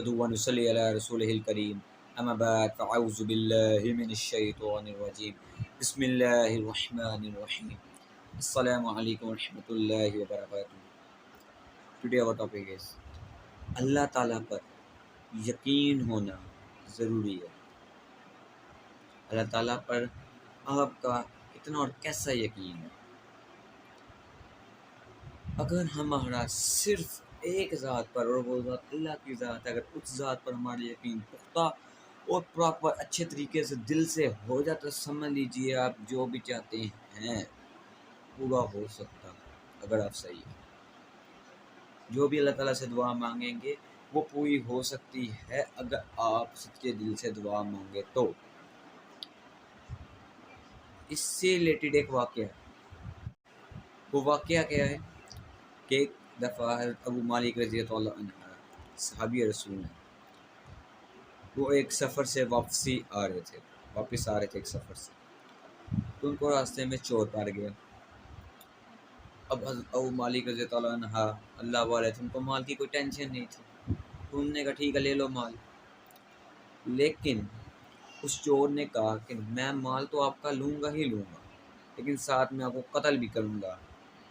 ونصلي على رسوله الكريم أما بعد فأعوذ بالله من الشيطان الرجيم بسم الله الرحمن الرحيم السلام علیکم ورحمۃ اللہ وبرکاتہ. ٹوڈے our topic is اللہ تعالیٰ پر یقین ہونا ضروری ہے. اللہ تعالیٰ پر آپ کا کتنا اور کیسا یقین ہے؟ اگر ہمارا صرف ایک ذات پر، اور وہ ذات اللہ کی ذات ہے، اگر اس ذات پر ہمارا یقین پختہ اور پراپر اچھے طریقے سے دل سے ہو جاتا تو سمجھ لیجیے آپ جو بھی چاہتے ہیں پورا ہو سکتا ہے. اگر آپ صحیح ہیں، جو بھی اللہ تعالیٰ سے دعا مانگیں گے وہ پوری ہو سکتی ہے اگر آپ سچے دل سے دعا مانگے تو. اس سے ریلیٹڈ ایک واقعہ ہے. وہ واقعہ کیا ہے کہ ایک دفعہ حضرت ابو مالک رضی اللہ عنہ صحابی رسول ہیں، وہ ایک سفر سے واپس آ رہے تھے ایک سفر سے، تو ان کو راستے میں چور پڑ گیا. اب حضرت ابو مالک رضی اللہ عنہ اللہ والے تھے، ان کو مال کی کوئی ٹینشن نہیں تھی، تو انہوں نے کہا ٹھیک ہے لے لو مال. لیکن اس چور نے کہا کہ میں مال تو آپ کا لوں گا ہی لوں گا، لیکن ساتھ میں آپ کو قتل بھی کروں گا،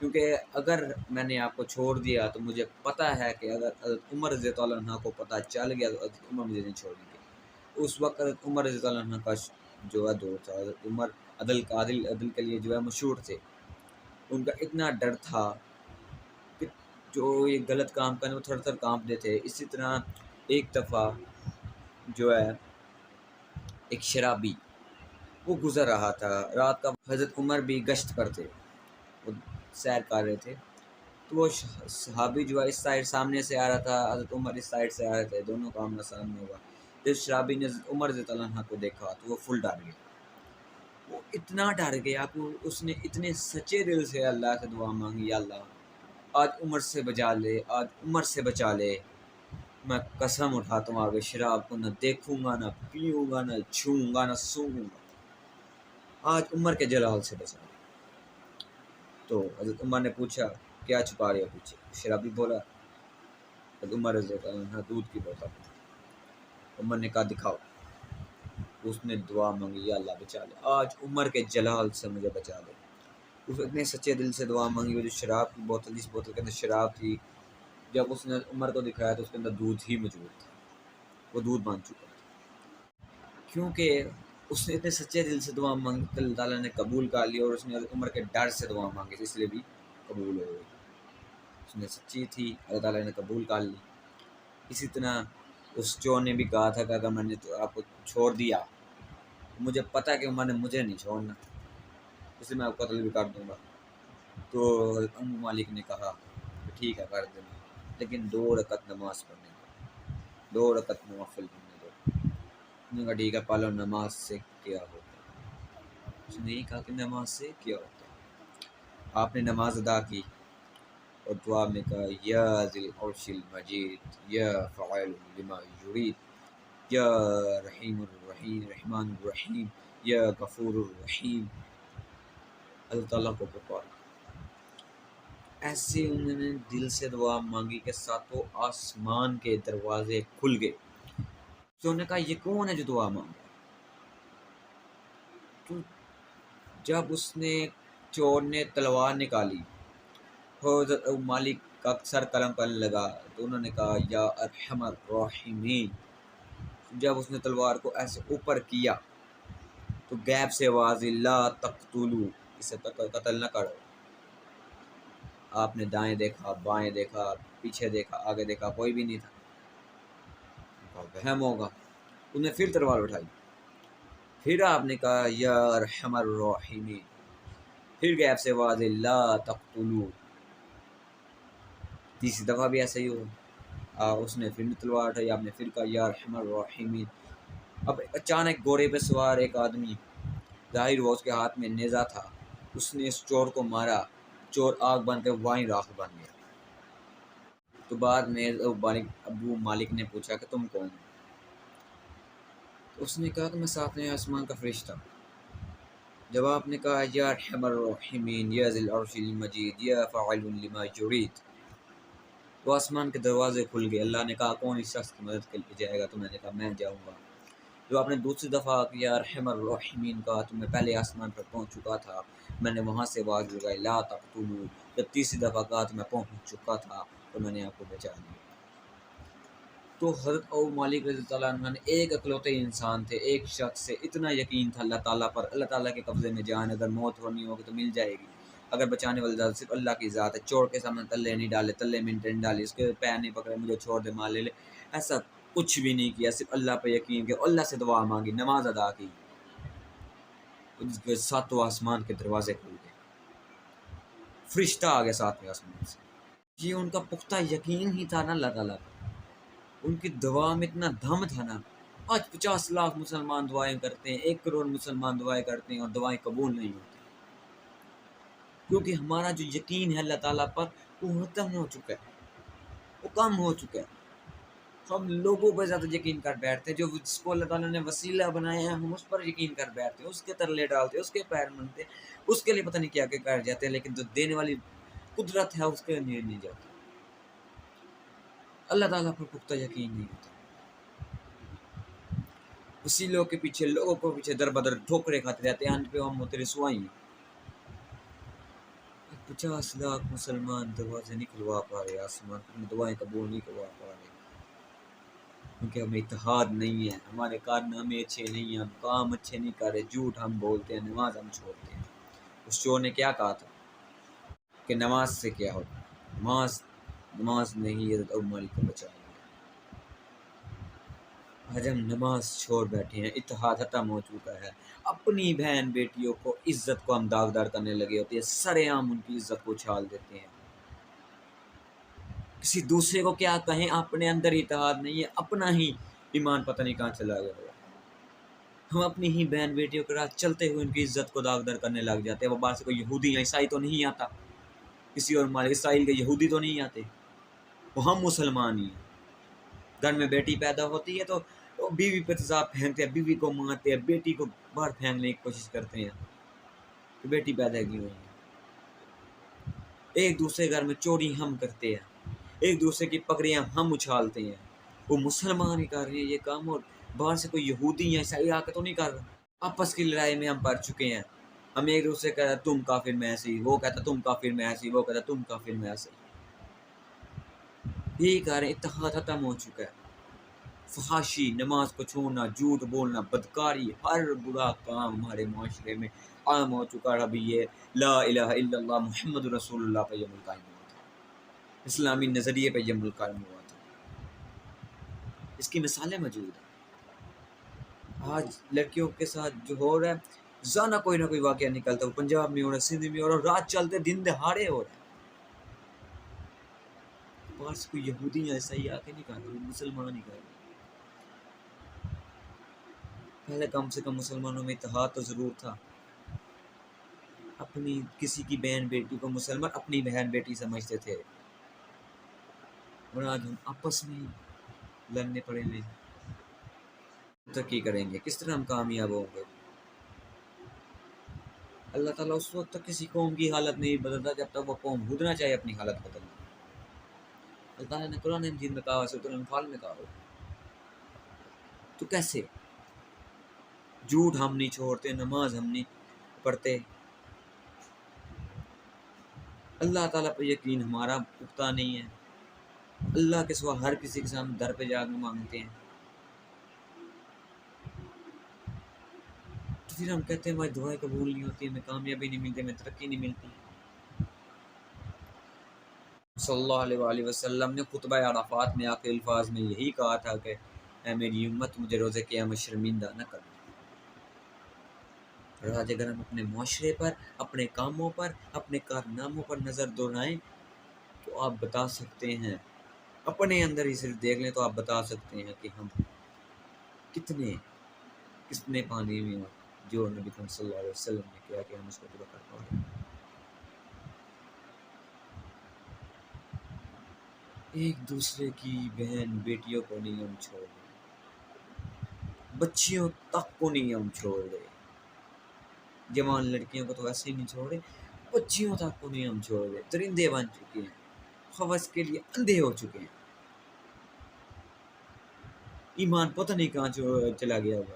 کیونکہ اگر میں نے آپ کو چھوڑ دیا تو مجھے پتہ ہے کہ اگر حضرت عمر رضی اللہ عنہ کو پتہ چل گیا تو حضرت عمر مجھے نہیں چھوڑیں گے. اس وقت حضرت عمر رضی اللہ عنہ کا جو ہے دور تھا. حضرت عمر عدل کے لیے جو ہے مشہور تھے. ان کا اتنا ڈر تھا کہ جو یہ غلط کام کرنے وہ تھر تھر کانپتے تھے. اسی طرح ایک دفعہ جو ہے ایک شرابی وہ گزر رہا تھا رات کا، حضرت عمر بھی گشت پر تھے، وہ سیر کر رہے تھے، تو وہ صحابی جو ہے اس سائڈ سامنے سے آ رہا تھا، حضرت عمر اس سائڈ سے آ رہے تھے، دونوں کا آمنا سامنے ہوا. جب شرابی نے حضرت عمر رضی اللہ عنہ کو دیکھا تو وہ فل ڈر گیا. وہ اتنا ڈر گیا کہ اس نے اتنے سچے دل سے اللہ سے دعا مانگی، یا اللہ آج عمر سے بچا لے، آج عمر سے بچا لے. میں قسم اٹھاتا ہوں آگے شراب کو نہ دیکھوں گا، نہ پیوں گا، نہ چھوؤں گا، نہ سونگوں گا. آج عمر کے جلال سے بچا. تو حضرت عمر نے پوچھا کیا چھپا رہے ہو پیچھے؟ شرابی بولا حضرت عمر رضی اللہ عنہ دودھ کی بوتل. عمر نے کہا دکھاؤ. اس نے دعا مانگی یا اللہ بچا لے، آج عمر کے جلال سے مجھے بچا لے. اس اتنے سچے دل سے دعا مانگی. وہ جو شراب کی بوتل، جس بوتل کے اندر شراب تھی، جب اس نے عمر کو دکھایا تو اس کے اندر دودھ ہی موجود تھا، وہ دودھ بن چکا تھا. کیونکہ اس نے اتنے سچے دل سے دعا مانگی تو اللہ تعالیٰ نے قبول کر لی، اور اس نے عمر کے ڈر سے دعا مانگی اس لیے بھی قبول ہو گئی. اس نے سچی تھی، اللہ تعالیٰ نے قبول کر لی. اسی طرح اس چور نے بھی کہا تھا کہ اگر میں نے تو آپ کو چھوڑ دیا، مجھے پتہ کہ عمر نے مجھے نہیں چھوڑنا، اس لیے میں آپ کو قتل بھی کر دوں گا. تو ابو مالک نے کہا کہ ٹھیک ہے کر دینا، لیکن 2 رکعت نماز پڑھنے دو، 2 رکعت نوافل پڑھنے دو. انہوں نے کہا ٹھیک ہے پالو. نماز سے کیا ہوتا ہے؟ اس نے یہی کہا کہ نماز سے کیا ہوتا ہے. آپ نے نماز ادا کی اور دعا میں کہا یا ذی العرش المجید، یا فعال لما یرید، یا رحیم الرحیم، رحمان الرحیم، یا غفور الرحیم. اللہ تعالیٰ کو پکارا. ایسے انہوں نے دل سے دعا مانگی کہ ساتوں آسمان کے دروازے کھل گئے. تو انہوں نے کہا یہ کون ہے جو دعا مانگا؟ تو جب اس نے چور نے تلوار نکالی، حضرت ابو مالک کا سر قلم کرنے لگا، تو انہوں نے کہا یا ارحم الراحمین. جب اس نے تلوار کو ایسے اوپر کیا تو غیب سے آواز لا تقتلوا، اسے قتل نہ کرو. آپ نے دائیں دیکھا، بائیں دیکھا، پیچھے دیکھا، آگے دیکھا، کوئی بھی نہیں تھا. وہم ہوگا. انہوں نے پھر تلوار اٹھائی، پھر آپ نے کہا یا ارحم الراحمین، پھر غیب سے آواز لا تقتلوا. تیسری دفعہ بھی ایسا ہی ہوا. اس نے پھر تلوار اٹھائی، آپ نے پھر کہا یا ارحم الراحمین. اب اچانک گھوڑے پہ سوار ایک آدمی، ظاہر ہوا اس کے ہاتھ میں نیزہ تھا، اس نے اس چور کو مارا. چور آگ بن کے وہیں راکھ بن گیا. تو بعد میں ابو مالک نے پوچھا کہ تم کون؟ اس نے کہا کہ میں ساتویں آسمان کا فرشتہ. جب آپ نے کہا یا ارحم الراحمین، یا ذی العرش المجید، یا فاعل لما یرید، تو تو آسمان کے دروازے کھل گئے. اللہ نے کہا کون اس شخص کی مدد کے لیے جائے گا؟ تو میں نے کہا میں جاؤں گا. جو آپ نے دوسری دفعہ کیا ارحم الراحمین کا، تو میں پہلے آسمان پر پہنچ چکا تھا، میں نے وہاں سے آواز لگائی لا تقتلوا. جب تیسری دفعہ کہا تو میں پہنچ چکا تھا، تو میں نے آپ کو بچا دیا. تو حضرت ابو مالک رضی اللہ عنہ نے ایک اکلوتے انسان تھے، ایک شخص سے اتنا یقین تھا اللہ تعالیٰ پر، اللہ تعالیٰ کے قبضے میں جان، اگر موت ہونی ہوگی تو مل جائے گی، اگر بچانے والی ذات صرف اللہ کی ذات ہے. چوڑ کے سامنے تلے نہیں ڈالے، تلے میں نہیں ڈالے، اس کے پیر نہیں پکڑے مجھے چھوڑ دے مال لے لے، ایسا کچھ بھی نہیں کیا. صرف اللہ پہ یقین کیا، اللہ سے دعا مانگی، نماز ادا کی، اس کے ساتوں آسمان کے دروازے کھل گئے، فرشتہ آ گیا ساتویں آسمان سے. یہ ان کا پختہ یقین ہی تھا نا اللہ تعالیٰ پر، ان کی دعا میں اتنا دم تھا نا. آج 50 لاکھ مسلمان دعائیں کرتے ہیں، 1 کروڑ مسلمان دعائیں کرتے ہیں اور دعائیں قبول نہیں ہوتی، کیونکہ ہمارا جو یقین ہے اللہ تعالیٰ پر وہ ختم ہو چکا ہے، وہ کم ہو چکا ہے. ہم لوگوں پر زیادہ یقین کر بیٹھتے ہیں، جو جس کو اللہ تعالیٰ نے وسیلہ بنایا ہے ہم اس پر یقین کر بیٹھتے ہیں، اس کے ترلے ڈالتے ہیں، اس کے پیر منتے ہیں، اس کے لیے پتہ نہیں کیا کیا کر جاتے ہیں، لیکن جو دینے والی قدرت ہے اس کے لیے نہیں جاتے. اللہ تعالیٰ پر پختہ یقین نہیں ہوتا. وسیلوں کے پیچھے، لوگوں کو پیچھے در بدر ٹھوکرے کھاتے رہتے ہیں، انت پہ ہم ہوتے رسوائی ہیں. 50 لاکھ مسلمان دعا سے نہیں کھلوا پا رہے، آسمان پر دعائیں قبول نہیں کروا پا رہے، کیونکہ ہمیں اتحاد نہیں ہے، ہمارے کارنامے اچھے نہیں ہیں، ہم کام اچھے نہیں کر رہے، جھوٹ ہم بولتے ہیں، نماز ہم چھوڑتے ہیں. اس چور نے کیا کہا تھا کہ نماز سے کیا ہوتا؟ نماز نہیں حضرت ابو مالک کو بچا. آج ہم نماز چھوڑ بیٹھے ہیں، اتحاد ختم ہو چکا ہے، اپنی بہن بیٹیوں کو عزت کو ہم داغدار کرنے لگے ہوتے ہیں، سرے عام ان کی عزت کو اچھال دیتے ہیں. کسی دوسرے کو کیا کہیں، اپنے اندر اتحاد نہیں ہے، اپنا ہی ایمان پتہ نہیں کہاں چلا گیا. ہم اپنی ہی بہن بیٹیوں کے رات چلتے ہوئے ان کی عزت کو داغدار کرنے لگ جاتے ہیں. وہ باہر سے کوئی یہودی یا عیسائی تو نہیں آتا، کسی اور مالک اسرائیل کے یہودی تو نہیں آتے، وہ ہم مسلمان ہی ہیں. گھر میں بیٹی پیدا ہوتی ہے تو بیوی پہ تیزاب پھینکتے ہیں، بیوی کو مارتے ہیں، بیٹی کو باہر پھینکنے کی کوشش کرتے ہیں کہ بیٹی پیدا کی ہوئی ہے. ایک دوسرے گھر میں چوری ہم کرتے ہیں، ایک دوسرے کی پگڑیاں ہم اچھالتے ہیں. وہ مسلمان ہی کر رہے ہیں یہ کام، اور باہر سے کوئی یہودی یا عیسائی آ کے تو نہیں کر رہا. آپس کی لڑائی میں ہم پڑ چکے ہیں، ہم ایک دوسرے کہتا تم کافر میں ایسی، وہ کہتا تم کافر میں ایسی، وہ کہتا تم کافر میں ایسی. یہی کہہ رہے ہیں اتحاد ختم ہو چکا ہے. فحاشی، نماز کو چھوڑنا، جھوٹ بولنا، بدکاری، ہر برا کام ہمارے معاشرے میں عام ہو چکا ہے. ابھی یہ لا الہ الا اللہ محمد رسول اللہ پہ یہ ملک قائم ہوا تھا، اسلامی نظریے پہ یہ ملک قائم ہوا تھا. اس کی مثالیں موجود ہیں. آج لڑکیوں کے ساتھ جو ہو رہا ہے، زانا کوئی نہ کوئی واقعہ نکلتا ہے، وہ پنجاب میں ہو رہا ہے، سندھ میں ہو رہا ہے، رات چلتے دن دہاڑے ہو رہا ہے. پاس کوئی یہودی یا عیسائی آ کے نہیں کہا، مسلمان ہی کہا. پہلے کم سے کم مسلمانوں میں اتحاد تو ضرور تھا. اپنی کسی کی بہن بیٹی کو مسلمان اپنی بہن بیٹی سمجھتے تھے، اور آج ہم آپس میں لڑنے پڑے ہیں. ترقی کریں گے کس طرح، ہم کامیاب ہوں گے؟ اللہ تعالیٰ اس وقت تک کسی قوم کی حالت نہیں بدلتا جب تک وہ قوم خود نہ چاہے اپنی حالت بدلنا. اللہ تعالیٰ نے قرآن مجید میں کہا، سورۃ الانفال میں کہا. تو کیسے؟ جھوٹ ہم نہیں چھوڑتے، نماز ہم نہیں پڑھتے، اللہ تعالیٰ پر یقین ہمارا پختہ نہیں ہے، اللہ کے سوا ہر کسی کے سامنے در پہ جا کے مانگتے ہیں. تو پھر ہم کہتے ہیں ہماری دعائیں قبول نہیں ہوتی، ہمیں کامیابی نہیں ملتی، ہمیں ترقی نہیں ملتی. صلی اللہ علیہ وآلہ وسلم نے خطبہ عرفات میں آخری الفاظ میں یہی کہا تھا کہ اے میری امت، مجھے روز قیامت شرمندہ نہ کرنا. اور آج اگر ہم اپنے معاشرے پر، اپنے کاموں پر، اپنے کارناموں پر نظر دوڑائیں تو آپ بتا سکتے ہیں، اپنے اندر ہی صرف دیکھ لیں تو آپ بتا سکتے ہیں کہ ہم کتنے پانی میں ہوں. جو نبی صلی اللہ علیہ وسلم نے کیا کہ ہم اس کو پورا کر پائیں. ایک دوسرے کی بہن بیٹیوں کو نہیں ہم چھوڑ رہے، بچیوں تک کو نہیں ہم چھوڑ رہے. جوان لڑکیوں کو تو ویسے ہی نہیں چھوڑ رہے، بچیوں تک کو نہیں ہم چھوڑ رہے. درندے بن چکے ہیں. خواص کے لیے اندھے ہو چکے ہیں. ایمان پتہ نہیں کہاں چلا گیا ہوگا.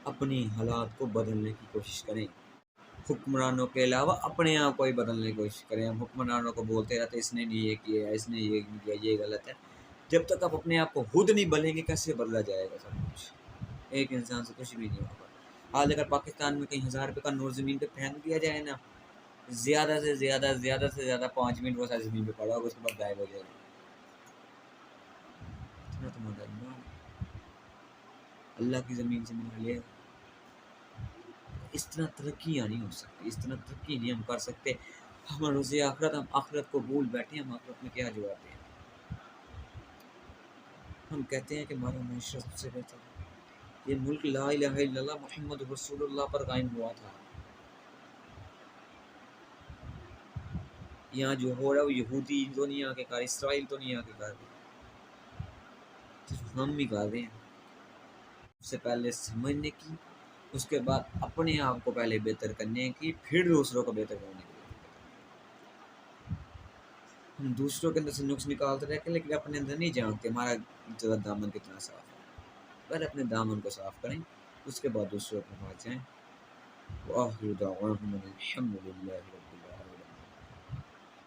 اپنی حالات کو بدلنے کی کوشش کریں. حکمرانوں کے علاوہ اپنے آپ کو ہی بدلنے کی کوشش کریں. ہم حکمرانوں کو بولتے رہتے اس نے نہیں یہ کیا، اس نے یہ نہیں کیا، یہ غلط ہے. جب تک آپ اپنے آپ کو خود نہیں بدلیں گے کیسے بدلا جائے گا سب کچھ؟ ایک انسان سے کچھ بھی نہیں ہوگا. آج اگر پاکستان میں کہیں 1000 روپے کا نوٹ زمین پہ پھینک دیا جائے نا، زیادہ سے زیادہ 5 منٹ وہ ساری زمین پہ پڑا ہوگا، اس کے بعد غائب ہو جائے گا. اتنا تو مدد نہیں. اللہ کی زمین سے ملا لے. اس طرح ترقیاں نہیں ہو سکتی، اس طرح ترقی نہیں ہم کر سکتے. ہم روز آخرت، ہم آخرت کو بھول بیٹھے. ہم آخرت میں کیا جواب دیں؟ ہم کہتے ہیں کہ ہمارا معاشرہ سب سے بہتر ہے. یہ ملک لا الہ الا اللہ محمد رسول اللہ پر قائم ہوا تھا. یہاں جو ہو رہا ہے وہ یہودی تو نہیں آ کے کار، اسرائیل تو نہیں آ کے کار، صرف ہم ہی کر رہے ہیں. سب سے پہلے سمجھنے کی، اس کے بعد اپنے آپ کو پہلے بہتر کرنے کی، پھر دوسروں کو بہتر کرنے کی. ہم دوسروں کے اندر سے نقص نکالتے رہتے ہیں لیکن اپنے اندر نہیں جانتے ہمارا دامن کتنا صاف ہے. پہلے اپنے دامن کو صاف کریں، اس کے بعد دوسروں کے پاس جائیں. وآخر دعواہم الحمد للہ.